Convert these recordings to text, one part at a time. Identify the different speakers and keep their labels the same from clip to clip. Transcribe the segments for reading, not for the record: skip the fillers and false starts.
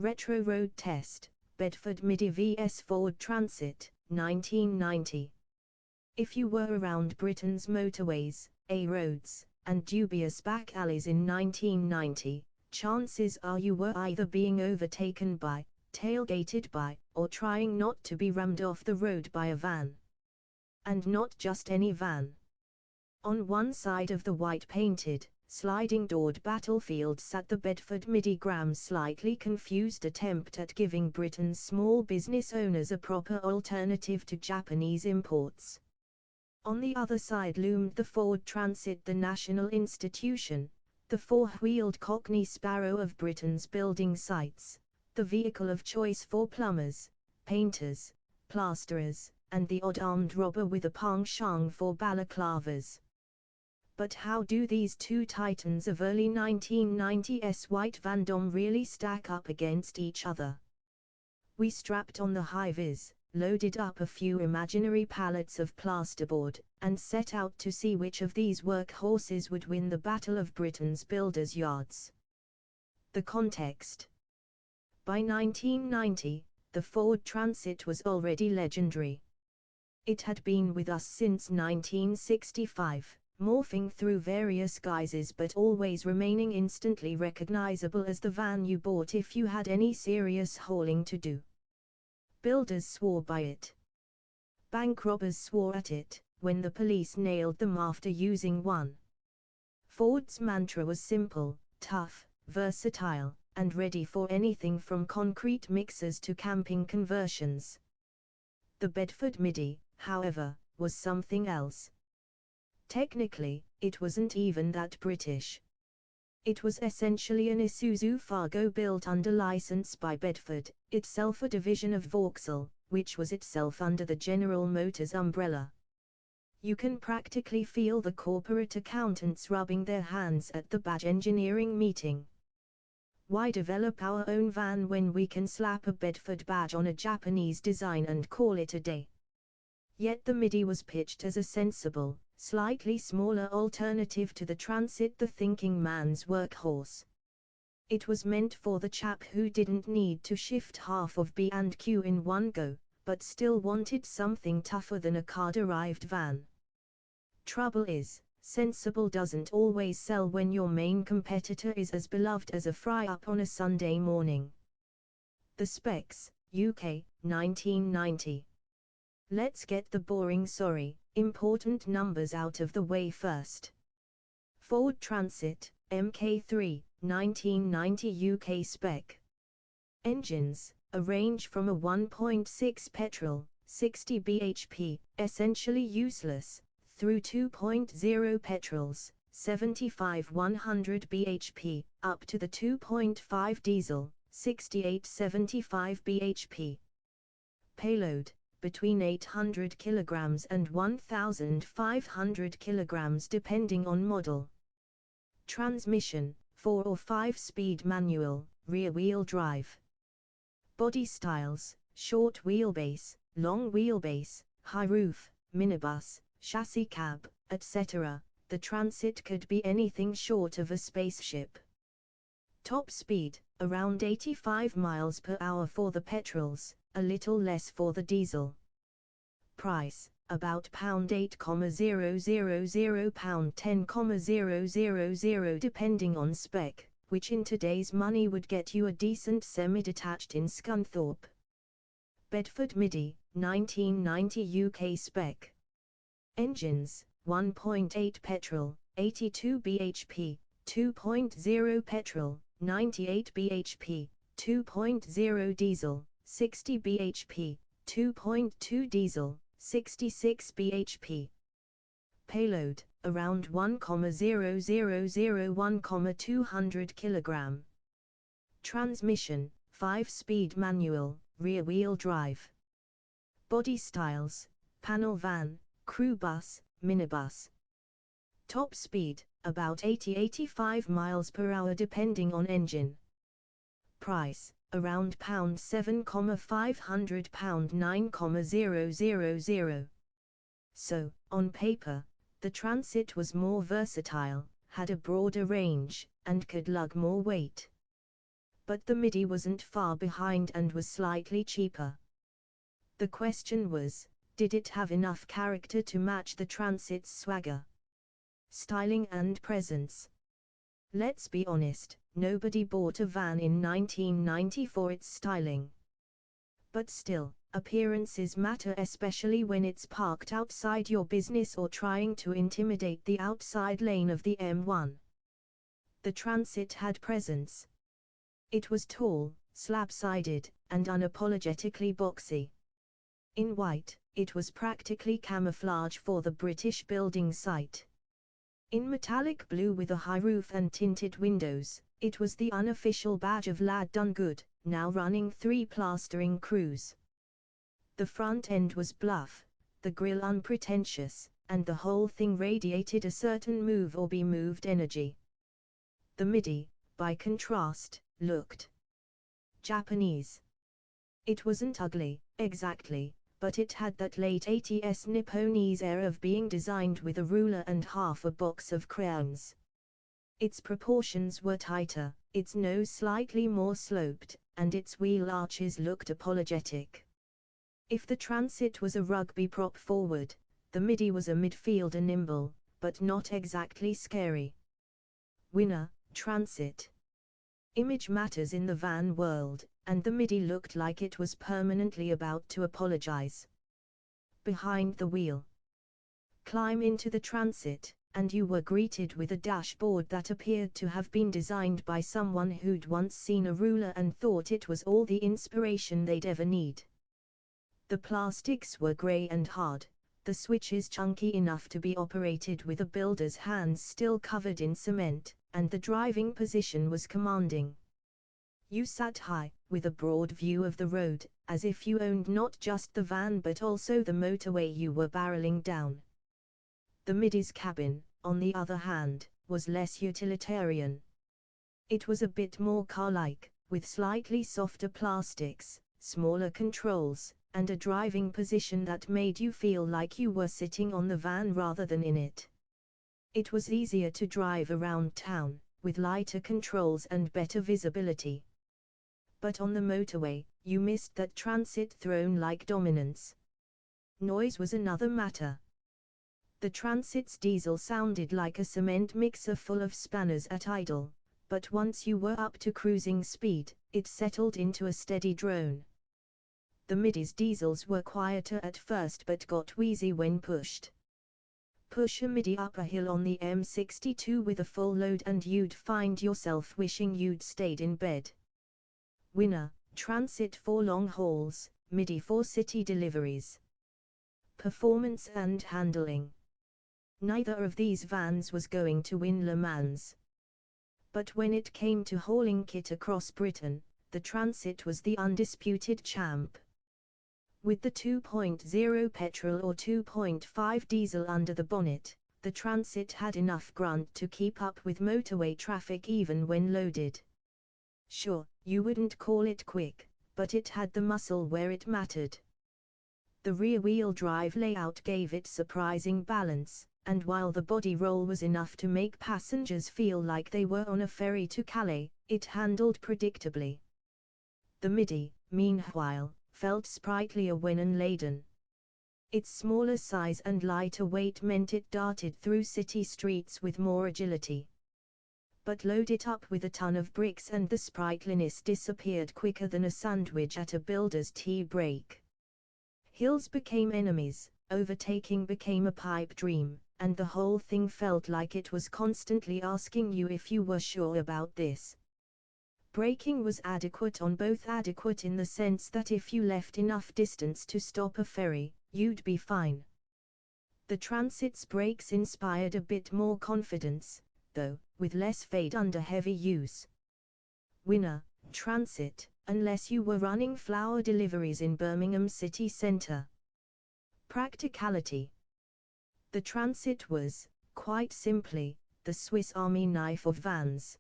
Speaker 1: Retro Road Test, Bedford Midi vs Ford Transit, 1990. If you were around Britain's motorways, A roads, and dubious back alleys in 1990, chances are you were either being overtaken by, tailgated by, or trying not to be rammed off the road by a van. And not just any van. On one side of the white-painted, sliding-doored battlefield sat the Bedford Midi Graham's slightly confused attempt at giving Britain's small business owners a proper alternative to Japanese imports. On the other side loomed the Ford Transit, the national institution, the four-wheeled Cockney Sparrow of Britain's building sites, the vehicle of choice for plumbers, painters, plasterers, and the odd-armed robber with a penchant for balaclavas. But how do these two titans of early 1990s white Vandom really stack up against each other? We strapped on the high-vis, loaded up a few imaginary pallets of plasterboard, and set out to see which of these workhorses would win the Battle of Britain's builders' yards. The context. By 1990, the Ford Transit was already legendary. It had been with us since 1965. Morphing through various guises but always remaining instantly recognizable as the van you bought if you had any serious hauling to do. Builders swore by it. Bank robbers swore at it, when the police nailed them after using one. Ford's mantra was simple, tough, versatile, and ready for anything from concrete mixers to camping conversions. The Bedford Midi, however, was something else. Technically, it wasn't even that British. It was essentially an Isuzu Fargo built under license by Bedford, itself a division of Vauxhall, which was itself under the General Motors umbrella. You can practically feel the corporate accountants rubbing their hands at the badge engineering meeting. Why develop our own van when we can slap a Bedford badge on a Japanese design and call it a day? Yet the Midi was pitched as a sensible, slightly smaller alternative to the Transit, the thinking man's workhorse. It was meant for the chap who didn't need to shift half of B and Q in one go, but still wanted something tougher than a car-derived van. Trouble is, sensible doesn't always sell when your main competitor is as beloved as a fry-up on a Sunday morning. The specs, UK, 1990. Let's get the boring important numbers out of the way first. Ford Transit, Mk3, 1990 UK spec. Engines, a range from a 1.6 petrol, 60 bhp, essentially useless, through 2.0 petrols, 75-100 bhp, up to the 2.5 diesel, 68-75 bhp. Payload, between 800 kg and 1,500 kg depending on model. Transmission, 4 or 5-speed manual, rear-wheel drive. Body styles, short wheelbase, long wheelbase, high roof, minibus, chassis cab, etc. The Transit could be anything short of a spaceship. Top speed, around 85 miles per hour for the petrols, a little less for the diesel. Price, about £8,000, £10,000 depending on spec, which in today's money would get you a decent semi-detached in Scunthorpe. Bedford Midi, 1990 UK spec. Engines, 1.8 petrol, 82 bhp, 2.0 petrol, 98 bhp, 2.0 diesel, 60 bhp, 2.2 diesel, 66 bhp. Payload, around 1,0001,200 kg. Transmission, 5-speed manual, rear-wheel drive. Body styles, panel van, crew bus, minibus. Top speed, about 80-85 miles per hour depending on engine. Price, around £7,500, £9,000. So, on paper, the Transit was more versatile, had a broader range, and could lug more weight. But the Midi wasn't far behind and was slightly cheaper. The question was, did it have enough character to match the Transit's swagger, styling and presence? Let's be honest, nobody bought a van in 1990 for its styling. But still, appearances matter, especially when it's parked outside your business or trying to intimidate the outside lane of the M1. The Transit had presence. It was tall, slab-sided, and unapologetically boxy. In white, it was practically camouflage for the British building site. In metallic blue with a high roof and tinted windows, it was the unofficial badge of lad done good, now running 3 plastering crews. The front end was bluff, the grille unpretentious, and the whole thing radiated a certain move or be moved energy. The Midi, by contrast, looked Japanese. It wasn't ugly, exactly, but it had that late 80s Nipponese air of being designed with a ruler and half a box of crayons. Its proportions were tighter, its nose slightly more sloped, and its wheel arches looked apologetic. If the Transit was a rugby prop forward, the Midi was a midfielder, nimble, but not exactly scary. Winner, Transit. Image matters in the van world, and the Midi looked like it was permanently about to apologize. Behind the wheel. Climb into the Transit, and you were greeted with a dashboard that appeared to have been designed by someone who'd once seen a ruler and thought it was all the inspiration they'd ever need. The plastics were grey and hard, the switches chunky enough to be operated with a builder's hands still covered in cement, and the driving position was commanding. You sat high, with a broad view of the road, as if you owned not just the van but also the motorway you were barreling down. The Midi's cabin, on the other hand, was less utilitarian. It was a bit more car-like, with slightly softer plastics, smaller controls, and a driving position that made you feel like you were sitting on the van rather than in it. It was easier to drive around town, with lighter controls and better visibility. But on the motorway, you missed that Transit throne-like dominance. Noise was another matter. The Transit's diesel sounded like a cement mixer full of spanners at idle, but once you were up to cruising speed, it settled into a steady drone. The Midi's diesels were quieter at first but got wheezy when pushed. Push a Midi up a hill on the M62 with a full load and you'd find yourself wishing you'd stayed in bed. Winner, Transit for long hauls, Midi for city deliveries. Performance and handling. Neither of these vans was going to win Le Mans. But when it came to hauling kit across Britain, the Transit was the undisputed champ. With the 2.0 petrol or 2.5 diesel under the bonnet, the Transit had enough grunt to keep up with motorway traffic even when loaded. Sure, you wouldn't call it quick, but it had the muscle where it mattered. The rear-wheel drive layout gave it surprising balance, and while the body roll was enough to make passengers feel like they were on a ferry to Calais, it handled predictably. The Midi, meanwhile, felt sprightlier when unladen. Its smaller size and lighter weight meant it darted through city streets with more agility. But load it up with a ton of bricks and the sprightliness disappeared quicker than a sandwich at a builder's tea break. Hills became enemies, overtaking became a pipe dream, and the whole thing felt like it was constantly asking you if you were sure about this. Braking was adequate on both, adequate in the sense that if you left enough distance to stop a ferry, you'd be fine. The Transit's brakes inspired a bit more confidence, though, with less fade under heavy use. Winner, Transit, unless you were running flower deliveries in Birmingham city centre. Practicality. The Transit was, quite simply, the Swiss Army knife of vans.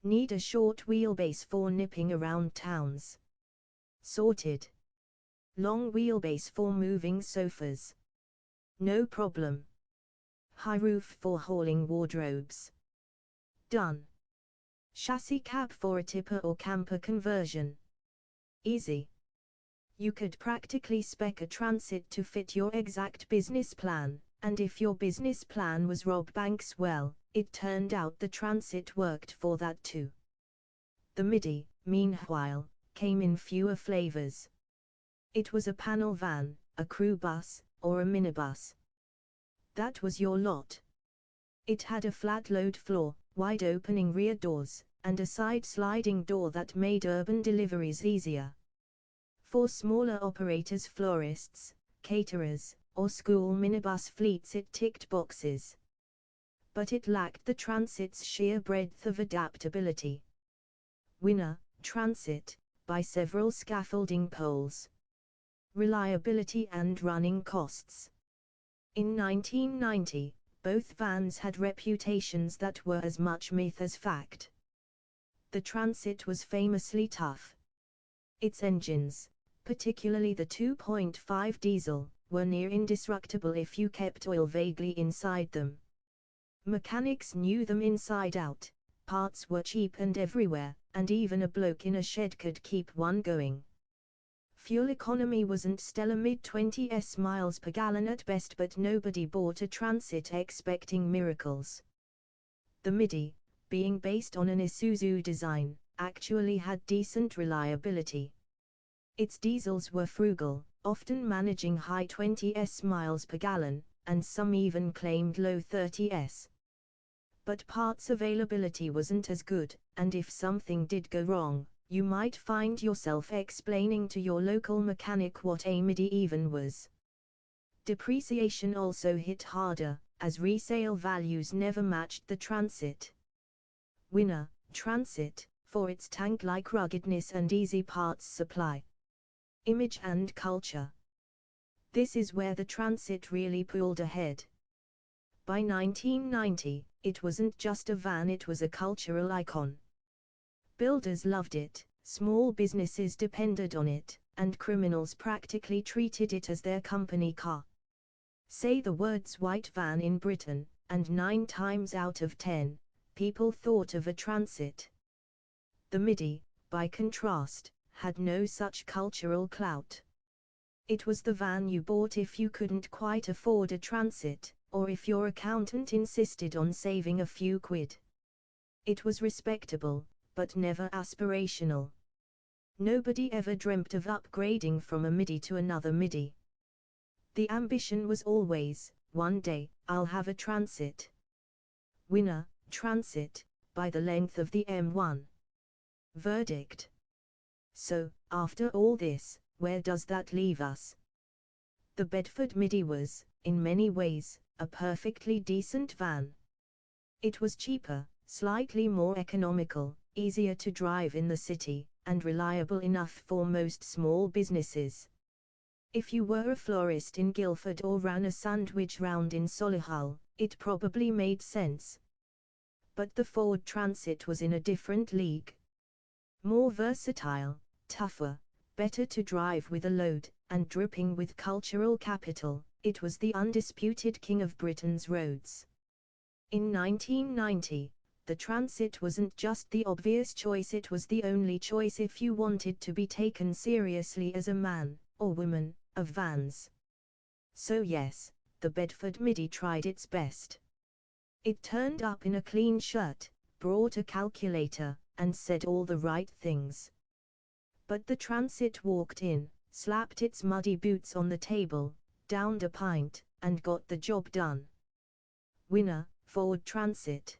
Speaker 1: Need a short wheelbase for nipping around towns. Sorted. Long wheelbase for moving sofas. No problem. High roof for hauling wardrobes. Done. Chassis cab for a tipper or camper conversion. Easy. You could practically spec a transit to fit your exact business plan, and if your business plan was rob banks, well, it turned out the transit worked for that too. The Midi, meanwhile, came in fewer flavors. It was a panel van, a crew bus, or a minibus. That was your lot. It had a flat load floor, wide opening rear doors, and a side sliding door that made urban deliveries easier. For smaller operators, florists, caterers, or school minibus fleets, it ticked boxes. But it lacked the transit's sheer breadth of adaptability. Winner, transit, by several scaffolding poles. Reliability and running costs. In 1990, both vans had reputations that were as much myth as fact. The Transit was famously tough. Its engines, particularly the 2.5 diesel, were near indestructible if you kept oil vaguely inside them. Mechanics knew them inside out, parts were cheap and everywhere, and even a bloke in a shed could keep one going. Fuel economy wasn't stellar, mid-20s miles per gallon at best, but nobody bought a Transit expecting miracles. The Midi, being based on an Isuzu design, actually had decent reliability. Its diesels were frugal, often managing high 20s miles per gallon, and some even claimed low 30s. But parts availability wasn't as good, and if something did go wrong, you might find yourself explaining to your local mechanic what a Midi even was. Depreciation also hit harder, as resale values never matched the Transit. Winner, Transit, for its tank-like ruggedness and easy parts supply. Image and culture. This is where the Transit really pulled ahead. By 1990, it wasn't just a van, it was a cultural icon. Builders loved it, small businesses depended on it, and criminals practically treated it as their company car. Say the words white van in Britain, and 9 times out of 10, people thought of a Transit. The Midi, by contrast, had no such cultural clout. It was the van you bought if you couldn't quite afford a Transit, or if your accountant insisted on saving a few quid. It was respectable, but never aspirational. Nobody ever dreamt of upgrading from a Midi to another Midi. The ambition was always, one day, I'll have a Transit. Winner, Transit, by the length of the M1. Verdict. So, after all this, where does that leave us? The Bedford Midi was, in many ways, a perfectly decent van. It was cheaper, slightly more economical, easier to drive in the city, and reliable enough for most small businesses. If you were a florist in Guildford or ran a sandwich round in Solihull, it probably made sense. But the Ford Transit was in a different league. More versatile, tougher, better to drive with a load, and dripping with cultural capital, it was the undisputed king of Britain's roads. In 1990, the Transit wasn't just the obvious choice, it was the only choice if you wanted to be taken seriously as a man, or woman, of vans. So yes, the Bedford Midi tried its best. It turned up in a clean shirt, brought a calculator, and said all the right things. But the Transit walked in, slapped its muddy boots on the table, downed a pint, and got the job done. Winner, Ford Transit.